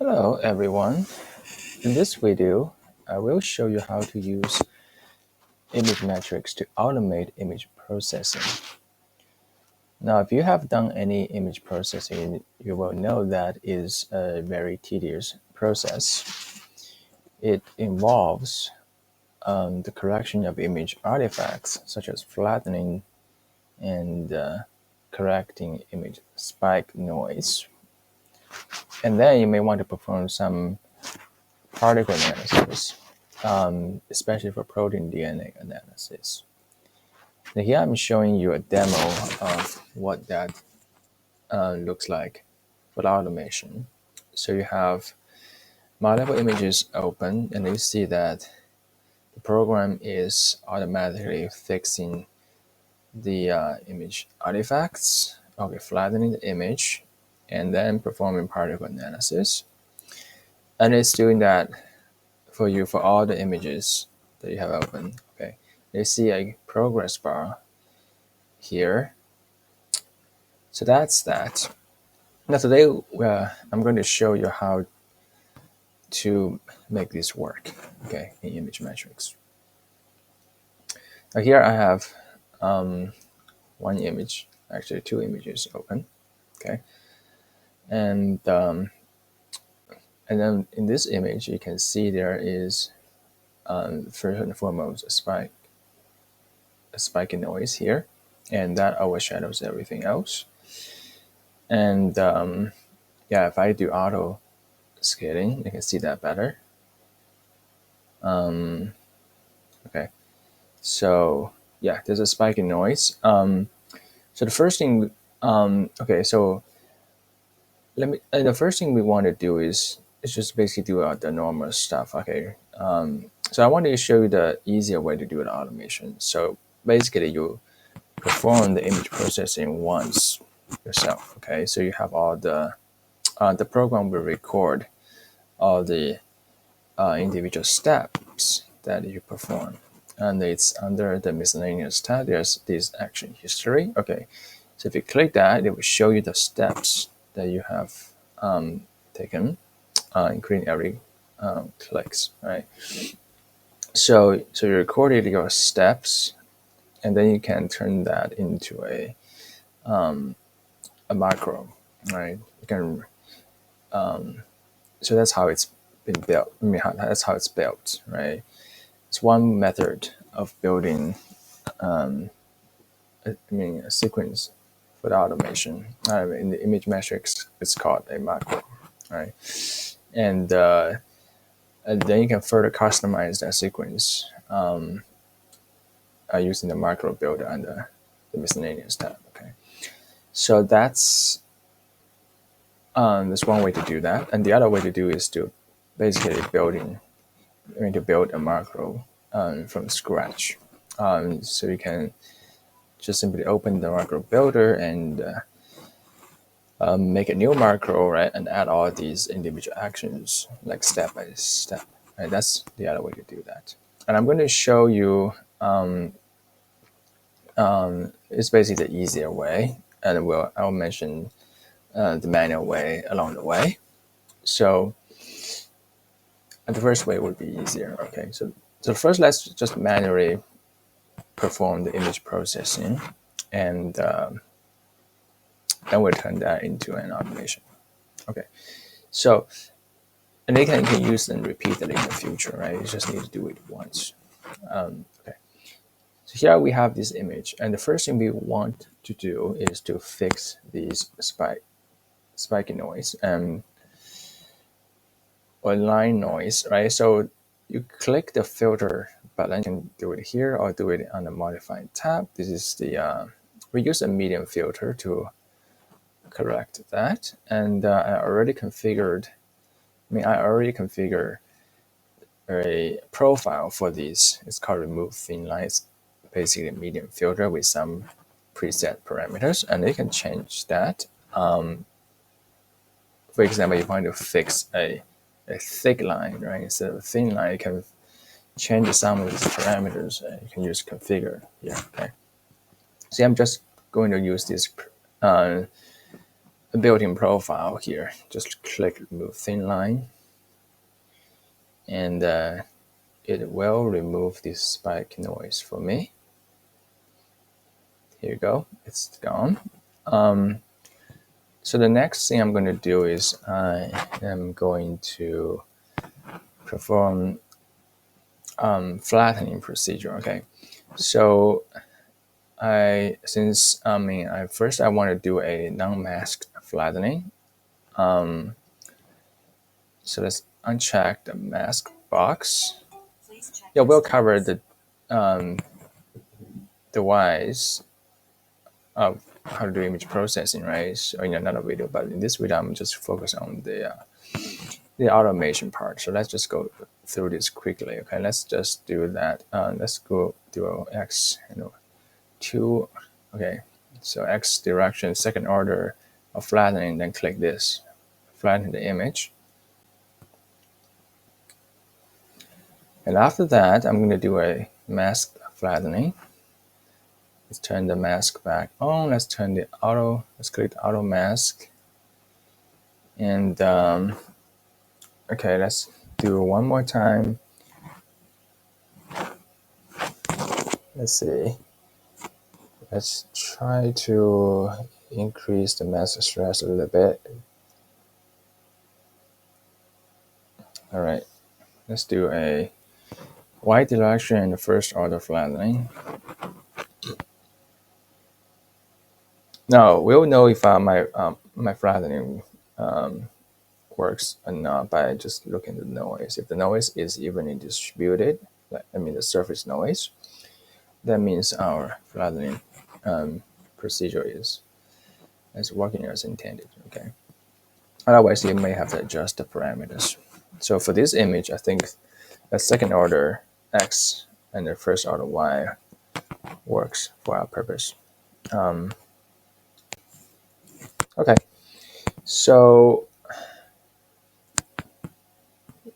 Hello everyone. In this video, I will show you how to use image metrics to automate image processing. Now, if you have done any image processing, you will know that is a very tedious process. It involves the correction of image artifacts, such as flattening and correcting image spike noise. And then you may want to perform some particle analysis, especially for protein DNA analysis. Now here I'm showing you a demo of what that looks like for the automation. So you have multiple images open, and you see that the program is automatically fixing the image artifacts, flattening the image, and then performing particle analysis. And it's doing that for you for all the images that you have open. Okay, you see a progress bar here. So that's that. Now today I'm going to show you how to make this work, okay, in image metrics. Now here I have one image, actually two images open, okay, and then in this image you can see there is first and foremost a spiky noise here, and that overshadows everything else. And yeah, if I do auto scaling, you can see that better. Okay, so yeah, there's a spike in noise. So the first thing, okay, so the first thing we want to do is just basically do the normal stuff. Okay, so I wanted to show you the easier way to do the automation. So basically, you perform the image processing once yourself. Okay, so you have all the program will record all the individual steps that you perform, and it's under the miscellaneous tab. There's this action history. Okay, so if you click that, it will show you the steps that you have taken, including every clicks. Right. So you recorded your steps, and then you can turn that into a macro. Right. You can. So that's how it's been built. I mean, that's how it's built. Right. It's one method of building a sequence for the automation. In the image metrics, it's called a macro, right? And then you can further customize that sequence using the macro builder under the miscellaneous tab. Okay, so that's one way to do that, and the other way to do is to basically build a macro from scratch. So you can just simply open the macro builder and make a new macro, right, and add all these individual actions like step by step. Right, that's the other way to do that. And I'm going to show you. It's basically the easier way, and I'll mention the manual way along the way. So the first way would be easier. Okay, so first let's just manually perform the image processing, and then we'll turn that into an automation. Okay, so and you can use them repeatedly in the future, right? You just need to do it once. Okay, so here we have this image, and the first thing we want to do is to fix these spiky noise or line noise, right? So you click the filter button. You can do it here or do it on the modified tab. This is the we use a medium filter to correct that, and I already configured a profile for these. It's called remove thin lines, basically a medium filter with some preset parameters, and you can change that. For example, you want to fix a thick line, right? Instead of a thin line, you can change some of these parameters. You can use configure here. Okay. See, I'm just going to use this a built-in profile here. Just click remove thin line, and it will remove this spike noise for me. Here you go, it's gone. So the next thing I'm going to do is I am going to perform flattening procedure. Okay, so first I want to do a non-masked flattening. So let's uncheck the mask box. Yeah, we'll cover the whys of how to do image processing, right? So in another video, but in this video, I'm just focused on the automation part. So let's just go through this quickly. Okay, let's just do that. Let's go do X, 2. Okay, so X direction, second order of flattening, then click this, flatten the image. And after that, I'm going to do a mask flattening. Let's turn the mask back on. Let's turn the auto, let's click the auto mask. And okay, let's do one more time. Let's see. Let's try to increase the mask stress a little bit. All right, let's do a Y direction and the first order flattening. Now we'll know if my flattening works or not by just looking at the noise. If the noise is evenly distributed, the surface noise, that means our flattening procedure is working as intended. Okay. Otherwise, you may have to adjust the parameters. So for this image, I think the second order X and the first order Y works for our purpose. Okay, so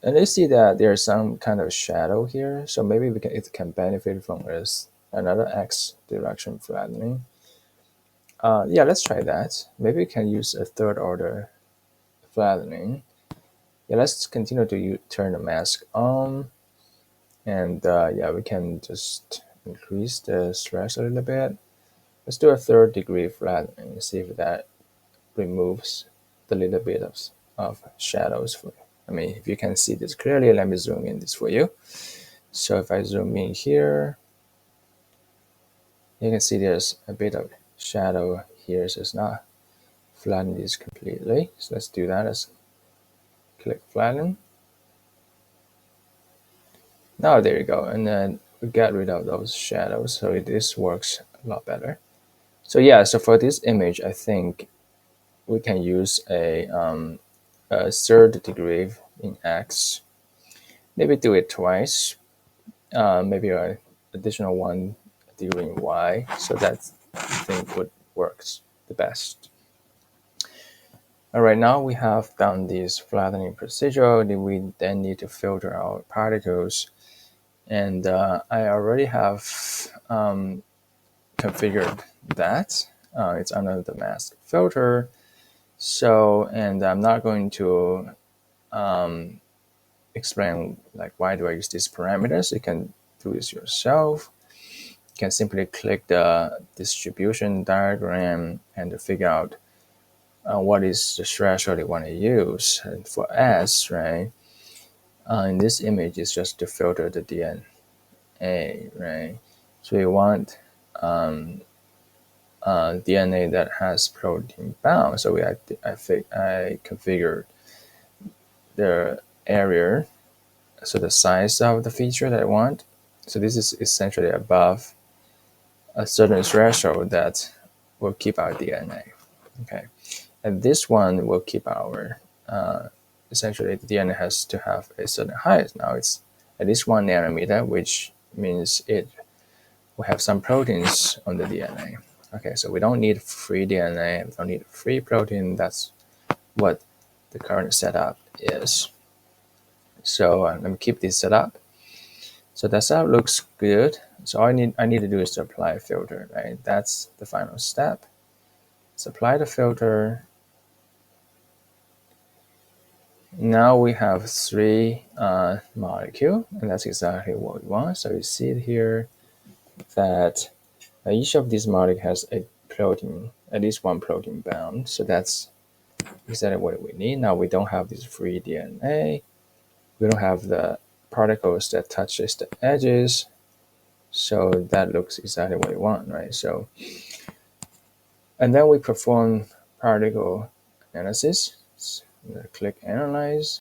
and you see that there's some kind of shadow here, so maybe it can benefit from another X direction flattening. Yeah, let's try that. Maybe we can use a third order flattening. Yeah, let's continue to turn the mask on, and yeah, we can just increase the stress a little bit. Let's do a third degree flattening and see if that removes the little bit of shadows for you. If you can see this clearly, let me zoom in this for you. So if I zoom in here, you can see there's a bit of shadow here, so it's not flatten this completely. So let's do that. Let's click flatten. Now there you go, and then we get rid of those shadows, so this works a lot better. So yeah, so for this image, I think we can use a third degree in X. Maybe do it twice. Maybe an additional 1 degree in Y. So that I think would works the best. All right, now we have done this flattening procedure. We then need to filter our particles. And I already have configured that. It's under the mask filter. So, and I'm not going to explain why do I use these parameters. You can do this yourself. You can simply click the distribution diagram and figure out what is the threshold you want to use. And for S, right, in this image, it's just to filter the DNA, right? So you want DNA that has protein bound. So I configured the area, so the size of the feature that I want. So this is essentially above a certain threshold that will keep our DNA. Okay, and this one will keep our essentially the DNA has to have a certain height. Now it's at least 1 nanometer, which means it will have some proteins on the DNA. Okay, so we don't need free DNA, we don't need free protein. That's what the current setup is. So let me keep this setup. So that setup looks good. So all I need to do is to apply a filter, right? That's the final step. Let's apply the filter. Now we have three molecule, and that's exactly what we want. So you see it here that each of these molecule has a protein, at least one protein bound. So that's exactly what we need. Now we don't have this free DNA. We don't have the particles that touches the edges. So that looks exactly what we want, right? So, and then we perform particle analysis. So click analyze.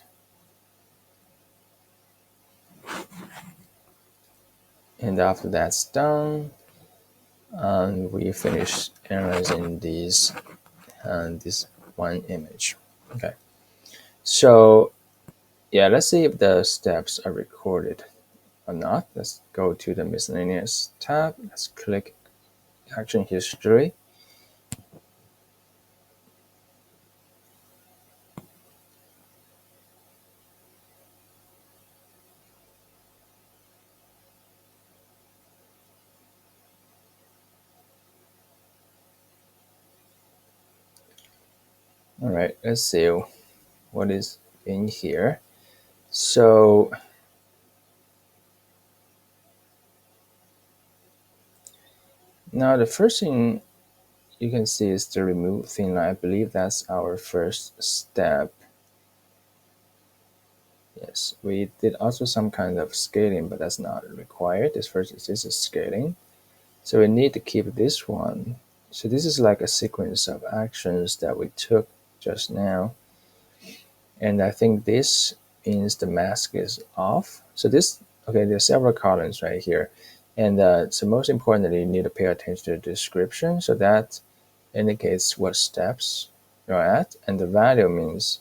And after that's done, we finish analyzing these and this one image. Okay. So yeah, let's see if the steps are recorded or not. Let's go to the miscellaneous tab. Let's click action history. All right, let's see what is in here. So now the first thing you can see is the remove thin line. I believe that's our first step. Yes, we did also some kind of scaling, but that's not required. This is scaling. So we need to keep this one. So this is like a sequence of actions that we took just now. And I think this means the mask is off. So this, okay, there's several columns right here. And so most importantly, you need to pay attention to the description. So that indicates what steps you're at. And the value means,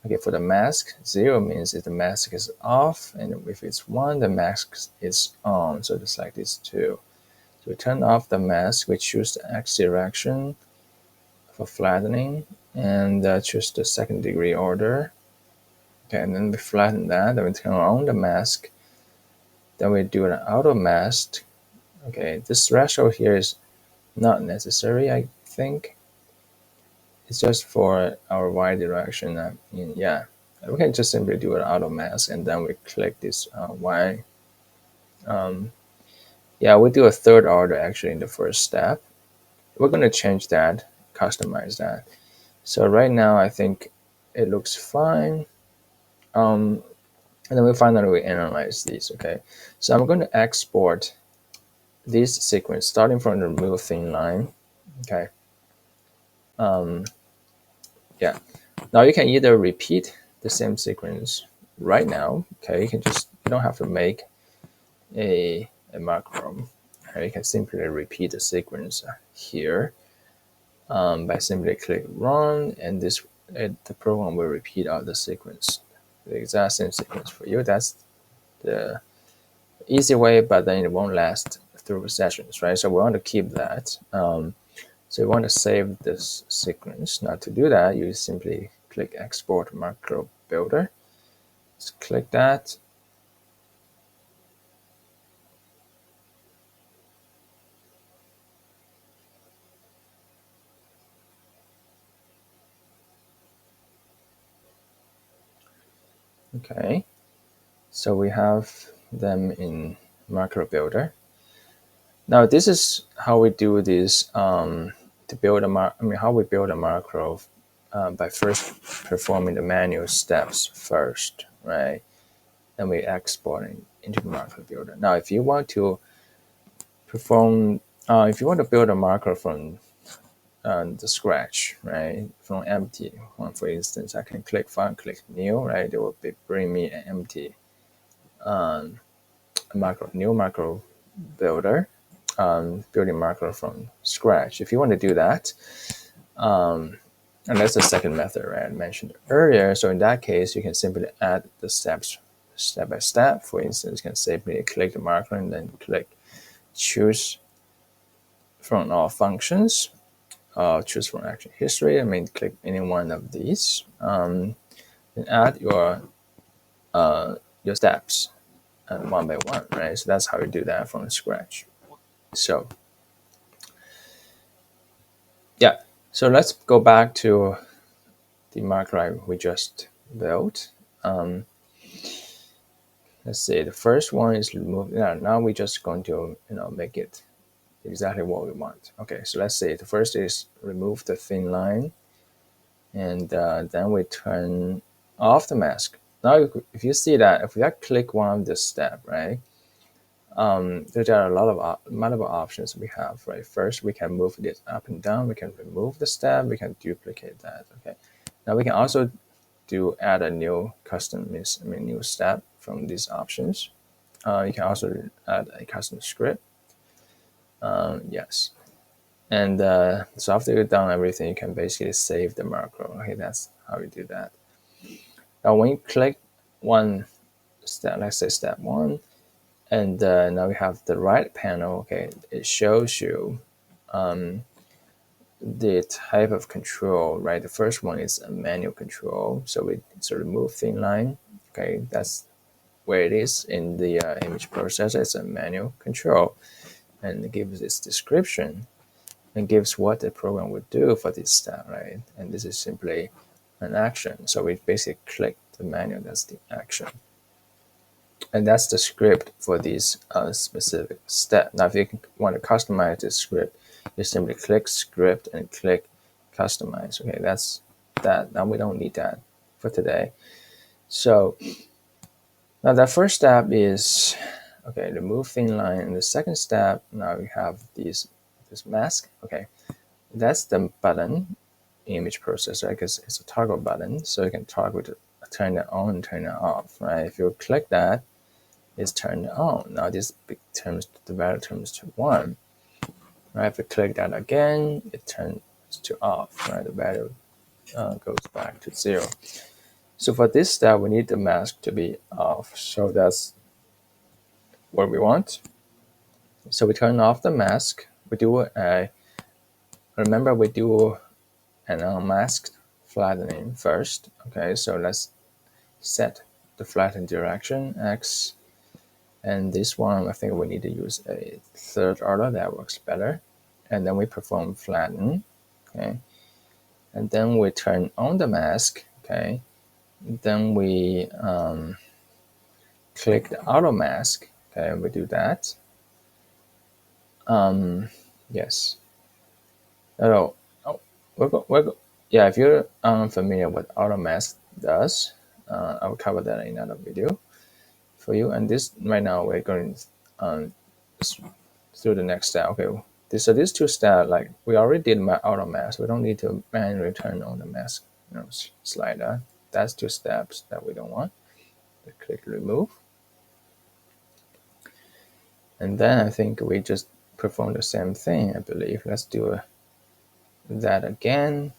okay, for the mask, 0 means if the mask is off. And if it's 1, the mask is on. So just like this too. So we turn off the mask, we choose the X direction for flattening, and choose the second degree order. Okay, and then we flatten that, then we turn on the mask, then we do an auto mask. Okay, this threshold here is not necessary, I think. It's just for our Y direction. Yeah, we can just simply do an auto mask, and then we click this Y. Yeah, we do a third order actually in the first step. We're going to change that, customize that. So right now, I think it looks fine. And then we finally analyze these, okay? So I'm going to export this sequence starting from the remove thin line, okay? Yeah. Now you can either repeat the same sequence right now, okay? You don't have to make a macro. You can simply repeat the sequence here. By simply click run, and the program will repeat out the sequence, the exact same sequence for you. That's the easy way, but then it won't last through sessions, right? So we want to keep that. So you want to save this sequence. Now to do that, you simply click export macro builder. Just click that. Okay, so we have them in macro builder. Now this is how we do this to build how we build a macro by first performing the manual steps first, right? Then we export it into the macro builder. Now, if you want to build a macro from the scratch, right, from empty one, for instance, I can click File, click New, right? It will bring me an empty new macro builder, building macro from scratch. If you want to do that, and that's the second method, right, I mentioned earlier. So in that case, you can simply add the steps step by step. For instance, you can simply click the marker and then click choose from all functions, choose from action history. Click any one of these, and add your steps one by one, right? So that's how you do that from scratch. So yeah, so let's go back to the marker we just built. Let's see, the first one is remove. Now we're just going to make it exactly what we want. Okay, so let's say the first is remove the thin line, and then we turn off the mask. Now, if you see that, if we click one of this step, right, there are a lot of multiple options we have, right? First, we can move this up and down. We can remove the step. We can duplicate that. Okay. Now we can also add a new custom, new step from these options. You can also add a custom script. Yes. And so after you've done everything, you can basically save the macro. Okay, that's how you do that. Now, when you click one step, let's say step one, and now we have the right panel. Okay, it shows you the type of control, right? The first one is a manual control, so we sort of move thin line. Okay, that's where it is in the image processor. It's a manual control, and it gives its description and gives what the program would do for this step, right? And this is simply an action. So we basically click the manual, that's the action. And that's the script for this specific step. Now, if you want to customize the script, you simply click script and click customize. Okay, that's that. Now we don't need that for today. So now the first step is, okay, remove thin line. And the second step, now we have this mask. Okay, that's the button image processor because it's a toggle button. So you can toggle to turn it on and turn it off, right? If you click that, it's turned on. Now this the value turns to 1. Right? If you click that again, it turns to off. Right? The value goes back to 0. So for this step, we need the mask to be off. So that's what we want. So we turn off the mask. We do remember we do an unmasked flattening first. Okay, so let's set the flatten direction X. And this one, I think we need to use a third order that works better. And then we perform flatten, okay? And then we turn on the mask, okay? Then we click the auto mask, okay? We do that. Yes. Yeah, if you're unfamiliar with auto mask does, I will cover that in another video for you. And this right now we're going through the next step. Okay, so these two steps, like we already did auto mask, we don't need to manually turn on the mask slider. That's 2 steps that we don't want. We click remove, and then I think we just perform the same thing, I believe. Let's do that again.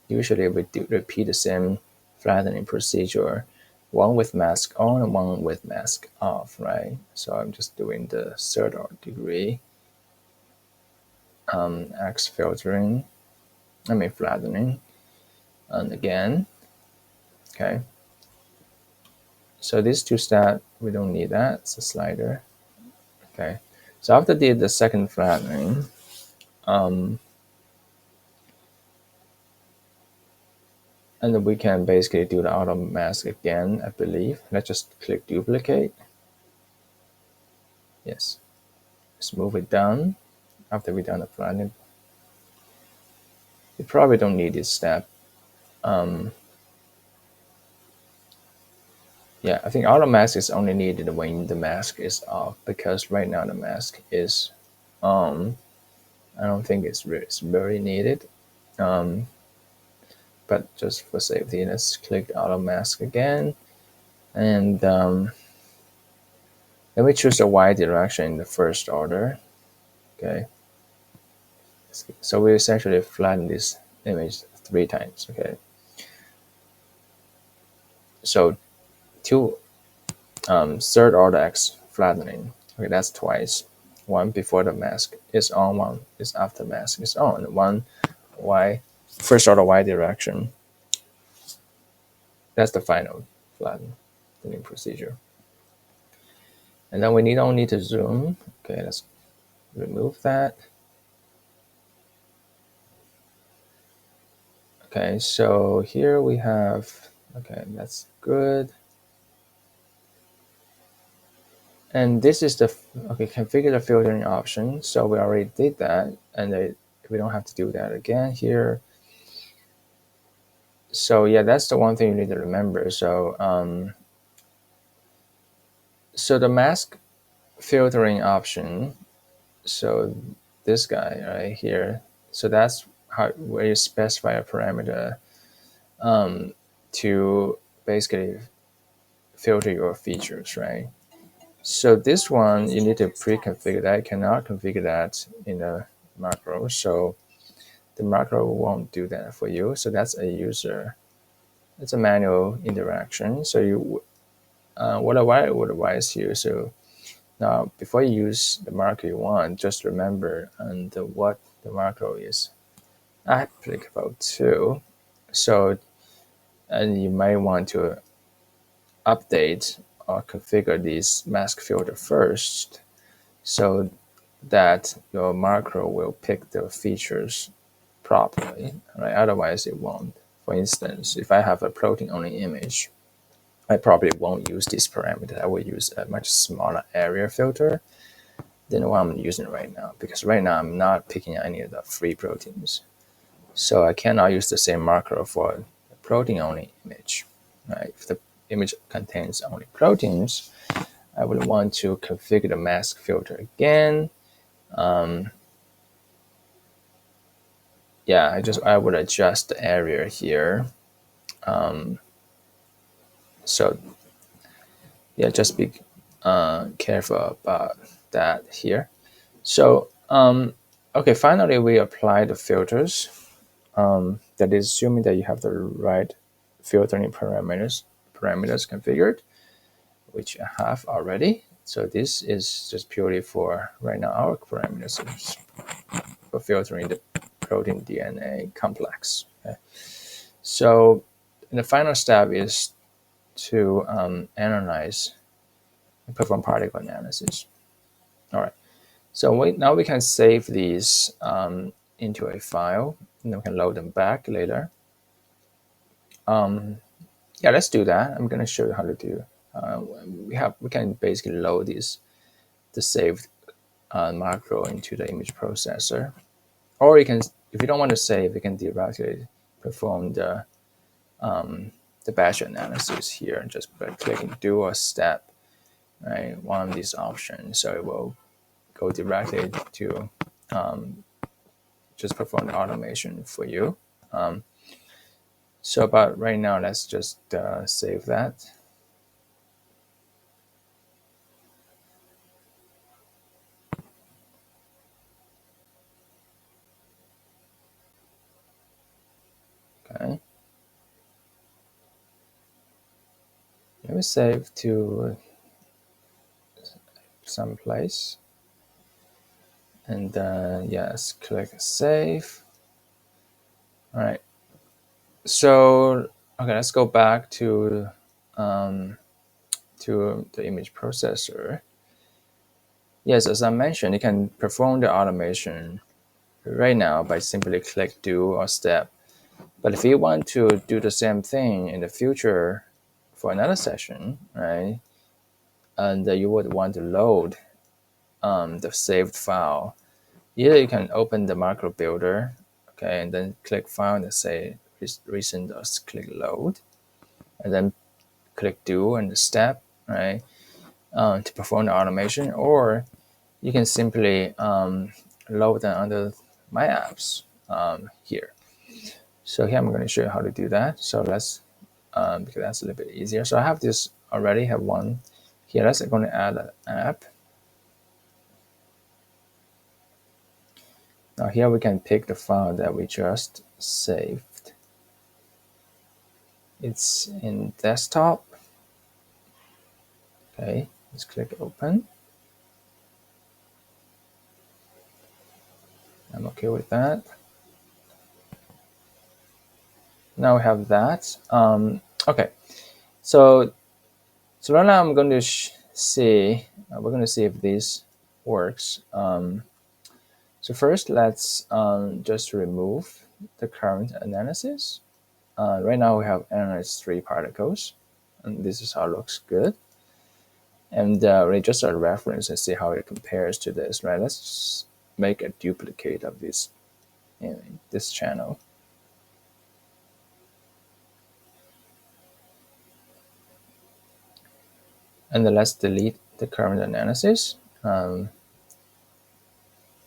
Usually we repeat the same flattening procedure, one with mask on and one with mask off, right? So I'm just doing the third degree X filtering, flattening, and again, okay. So these 2 steps, we don't need that, it's a slider, okay. So after the second flattening, and then we can basically do the auto mask again, I believe. Let's just click duplicate. Yes. Let's move it down after we've done the flattening. You probably don't need this step. Yeah, I think auto mask is only needed when the mask is off, because right now the mask is on. I don't think it's very needed. But just for safety, let's click auto mask again. And then we choose the Y direction in the first order. Okay. So we essentially flatten this image 3 times. Okay. So 2 third order X flattening. Okay, that's twice. One before the mask is on, one is after mask is on. One Y, first order Y direction. That's the final flattening procedure. And then we don't need to zoom. Okay, let's remove that. Okay, so here we have Okay, that's good. And this is the, okay, configure the filtering option. So we already did that, and we don't have to do that again here. So yeah, that's the one thing you need to remember. So the mask filtering option, so this guy right here, so that's how where you specify a parameter to basically filter your features, right? So this one you need to pre-configure that. You cannot configure that in the macro, so the macro won't do that for you. So that's a user, it's a manual interaction. So what I would advise you, so now before you use the macro you want, just remember and what the macro is applicable to. So, and you might want to update or configure this mask filter first, so that your macro will pick the features properly, right? Otherwise it won't. For instance, if I have a protein only image, I probably won't use this parameter. I will use a much smaller area filter than what I'm using right now, because right now I'm not picking any of the free proteins. So I cannot use the same macro for the protein only image. Right? If the image contains only proteins, I would want to configure the mask filter again. Yeah, I would adjust the area here. So yeah, just be careful about that here. So okay, finally we apply the filters. That is assuming that you have the right filtering parameters configured, which I have already. So this is just purely for right now our parameters for filtering the protein DNA complex. Okay. So the final step is to analyze and perform particle analysis. All right. So now we can save these into a file, and then we can load them back later. Yeah, let's do that. I'm going to show you how to do. We can basically load the saved macro into the image processor, or you can, if you don't want to save, you can directly perform the batch analysis here, just by clicking do a step, right? One of these options, so it will go directly to just perform the automation for you. So, but right now, let's just save that. Okay. Let me save to some place. And yes, click save. All right. So, okay, let's go back to the image processor. Yes, as I mentioned, you can perform the automation right now by simply click do or step. But if you want to do the same thing in the future for another session, right, and you would want to load the saved file, either you can open the macro builder, okay, and then click file and say recent, or click load, and then click do and step, right, to perform the automation, or you can simply load them under my apps here. So here I'm going to show you how to do that. So let's, because that's a little bit easier. So I have this already, have one here. Let's going to add an app. Now here we can pick the file that we just saved. It's in desktop. Okay, let's click open. I'm okay with that. Now we have that. Okay, so right now I'm going to see. We're going to see if this works. So first, let's just remove the current analysis. Right now we have analyzed 3 particles, and this is how it looks good. And just a reference and see how it compares to this, right? Let's make a duplicate of this this channel. And then let's delete the current analysis.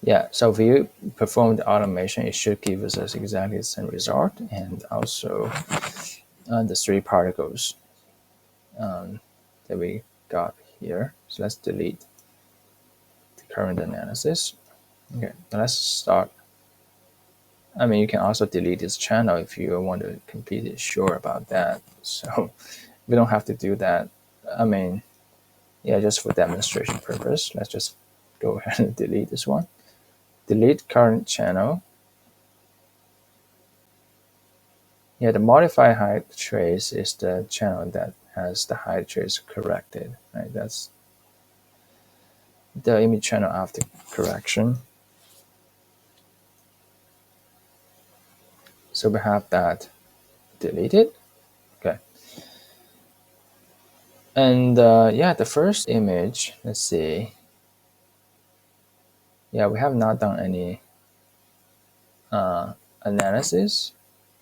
Yeah, so if you perform the automation, it should give us exactly the same result, and also the 3 particles that we got here. So let's delete the current analysis. Okay, now let's start. I mean, you can also delete this channel if you want to completely sure about that. So we don't have to do that. I mean, yeah, just for demonstration purpose, let's just go ahead and delete this one. Delete current channel. Yeah, the modify height trace is the channel that has the height trace corrected, right? That's the image channel after correction. So we have that deleted. Okay. And yeah, the first image, let's see. Yeah, we have not done any analysis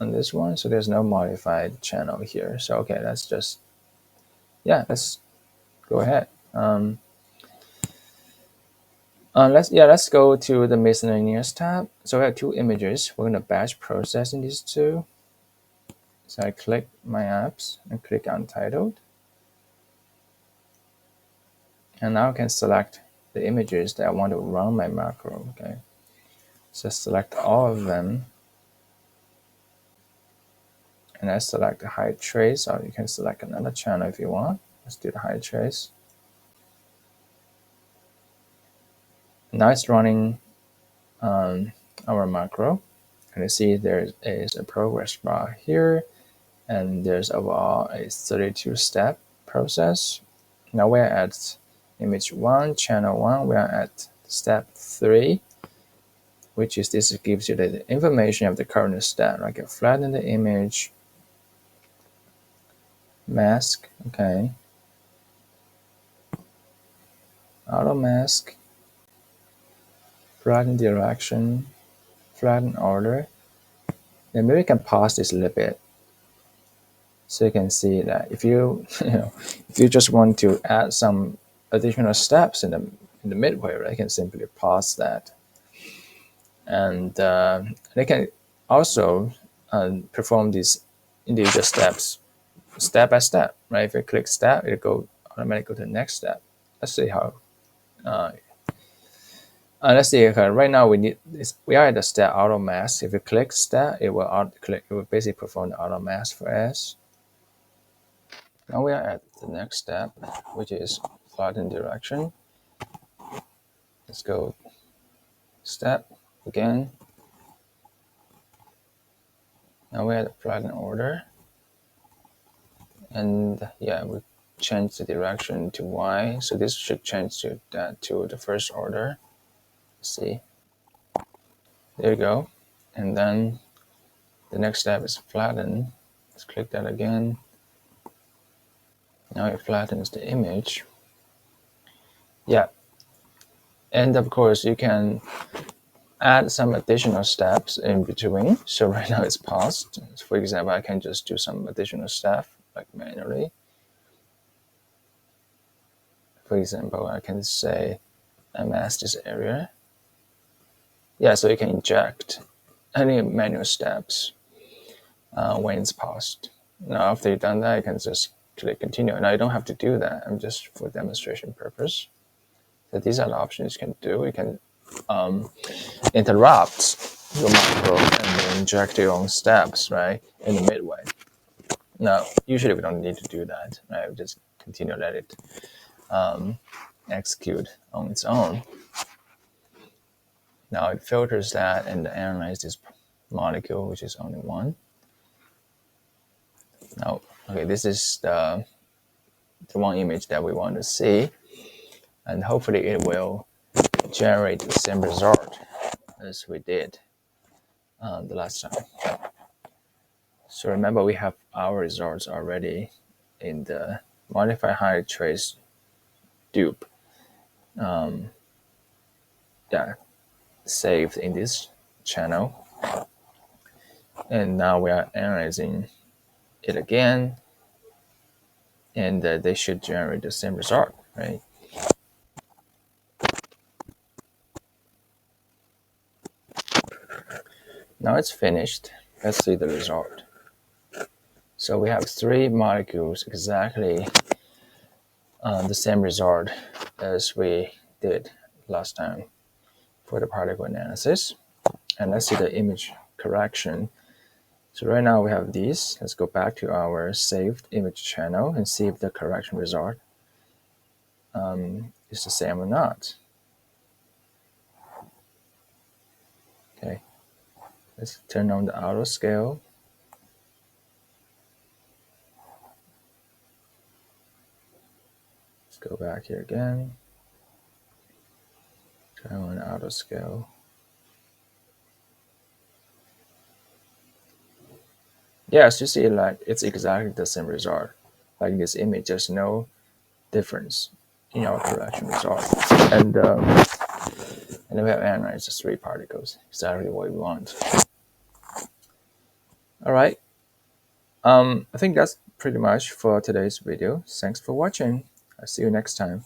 on this one, so there's no modified channel here. So okay, let's just, yeah, let's go ahead. Let's go to the miscellaneous tab. So we have 2 images. We're gonna batch processing these 2. So I click my apps and click untitled. And now I can select the images that I want to run my macro. Okay. So select all of them. And I select the height trace, or you can select another channel if you want. Let's do the height trace. Now it's running our macro. And you see there is a progress bar here, and there's overall a 32-step process. Now we're at image 1, channel 1. We are at step 3, which is this gives you the information of the current step. Like you flatten the image, mask, okay, auto mask, flatten direction, flatten order. And maybe we can pause this a little bit so you can see that if you if you just want to add some additional steps in the midway, right, you can simply pause that, and they can also perform these individual steps step by step, right? If you click step, it go automatically to the next step. Let's see how. Let's see. Okay, right now we are at the step auto mask. If you click step, it will basically perform the auto mask for us. Now we are at the next step, which is flatten direction. Let's go step again. Now we're at the flatten order. And yeah, we change the direction to Y. So this should change to the first order. Let's see. There you go. And then the next step is flatten. Let's click that again. Now it flattens the image. Yeah. And of course, you can add some additional steps in between. So right now it's paused. For example, I can just do some additional stuff like manually. For example, I can say I mask this area. Yeah, so you can inject any manual steps when it's paused. Now, after you've done that, you can just click continue. Now, you don't have to do that. I'm just for demonstration purpose. So these are the options you can do. You can interrupt your macro and then inject your own steps, right, in the midway. Now, usually we don't need to do that, right? We just continue, let it execute on its own. Now it filters that and analyzes this molecule, which is only 1. Now, okay, this is the one image that we want to see, and hopefully it will generate the same result as we did the last time. So remember, we have our results already in the modified high trace dupe. Yeah, saved in this channel. And now we are analyzing it again, and they should generate the same result, right? Now it's finished. Let's see the result. So we have 3 molecules exactly the same result as we did last time for the particle analysis. And let's see the image correction. So right now we have these. Let's go back to our saved image channel and see if the correction result is the same or not. Okay, let's turn on the auto scale. Let's go back here again. Turn on auto scale. Yes, you see, like it's exactly the same result. Like in this image, there's no difference in our correction result. And then we have analyzed the 3 particles, exactly what we want. All right. I think that's pretty much for today's video. Thanks for watching. I'll see you next time.